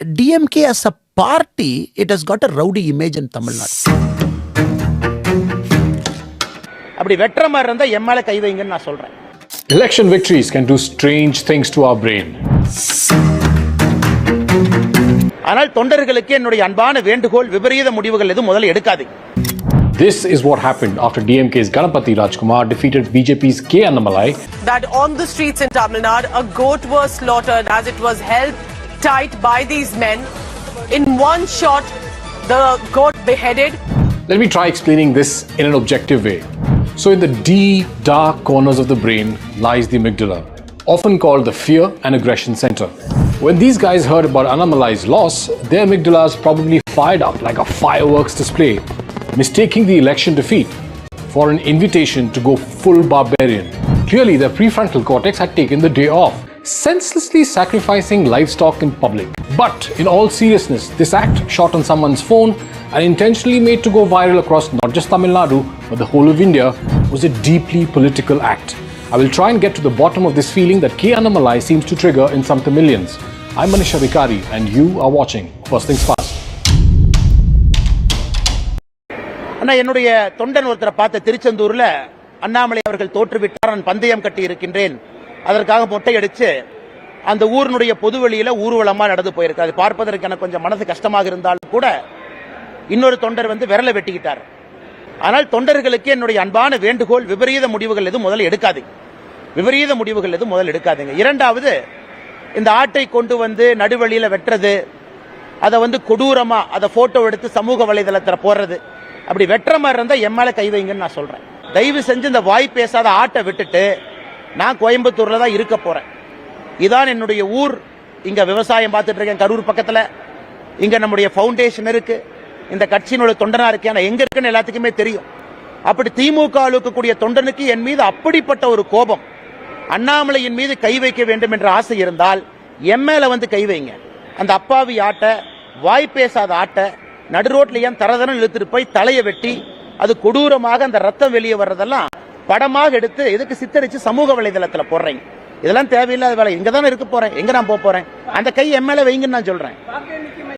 DMK as a party, it has got a rowdy image in Tamil Nadu. அப்படி வெற்ற மாதிரி இருந்தா எம்மால கை வைங்கன்னு நான் சொல்றேன். Election victories can do strange things to our brain. ஆனால் தொண்டர்களுக்கு என்னுடைய அன்பான வேண்டுகோள், விபரீத முடிவுகள் எதுவும் முதல்ல எடுக்காதீங்க. This is what happened after DMK's Ganapathy Rajkumar defeated BJP's K. Annamalai. That on the streets in Tamil Nadu, a goat was slaughtered as it was held tight by these men. In one shot, the goat beheaded. Let me try explaining this in an objective way. So in the deep, dark corners of the brain lies the amygdala, often called the fear and aggression center. When these guys heard about Annamalai's loss, their amygdalas probably fired up like a fireworks display, mistaking the election defeat for an invitation to go full barbarian. Clearly, their prefrontal cortex had taken the day off, senselessly sacrificing livestock in public. But in all seriousness, this act shot on someone's phone and intentionally made to go viral across not just Tamil Nadu, but the whole of India, was a deeply political act. I will try and get to the bottom of this feeling that K. Annamalai seems to trigger in some Tamilians. I'm Manisha Vikari and you are watching First Things Fast. அண்ணா, என்னுடைய தொண்டன் ஒருத்தரை பார்த்த திருச்செந்தூர்ல அண்ணாமலை அவர்கள் தோற்றுவிட்டார், நான் பந்தயம் கட்டி இருக்கின்றேன், அதற்காக மொட்டையடிச்சு அந்த ஊரினுடைய பொதுவெளியில ஊர்வலமா நடந்து போயிருக்கு. அது பார்ப்பதற்கு எனக்கு கொஞ்சம் மனசு கஷ்டமாக இருந்தாலும் கூட இன்னொரு தொண்டர் விரலை வெட்டிக்கிட்டார். ஆனால் தொண்டர்களுக்கு என்னுடைய அன்பான வேண்டுகோள், விபரீத முடிவுகள் எதுவும் முதல்ல எடுக்காதீங்க. விபரீத முடிவுகள் எதுவும் முதல்ல எடுக்காதீங்க. இரண்டாவது, இந்த ஆட்டை கொண்டு நடுவழியில வெட்டுறது, அதை கொடூரமா அதை போட்டோ எடுத்து சமூக வலைதளத்தில் போடுறது, அப்படி வெற்ற மாதிரி இருந்தா எம்மால கை வைங்கன்னு நான் சொல்றேன். தயவு செஞ்சு இந்த வாய் பேசாத ஆட்டை விட்டுட்டு, நான் கோயம்புத்தூர்ல தான் இருக்க போறேன். இதான் என்னுடைய ஊர். இங்க விவசாயம் பார்த்துட்டு இருக்கேன், கரூர் பக்கத்துல. இங்க நம்முடைய ஃபவுண்டேஷன் இருக்கு, இந்த கட்சியினுடைய தொண்டனா இருக்கேன், எங்க இருக்குன்னு எல்லாத்துக்குமே தெரியும். அப்படி திமுக இருக்கக்கூடிய தொண்டனுக்கு என் மீது அப்படிப்பட்ட ஒரு கோபம், அண்ணாமலையின் மீது கை வைக்க வேண்டும் என்ற ஆசை இருந்தால் எம்எல்ஏ கை வைங்க. அந்த அப்பாவி ஆட்டை, வாய் பேசாத ஆட்டை நடு ரோட்ல ஏன் தரதரம் இழுத்துட்டு போய் தலையை வெட்டி அது கொடூரமாக அந்த ரத்தம் வெளியே வர்றதெல்லாம் படமாக எடுத்து எதுக்கு சித்தரிச்சு சமூக வலைதளத்தில் போடுறீங்க? இதெல்லாம் தேவையில்லாத வேலை. இங்க தானே இருக்க போறேன், எங்க நான் போறேன்? அந்த கை எம்எல்ஏ வைங்கன்னு நான் சொல்றேன்.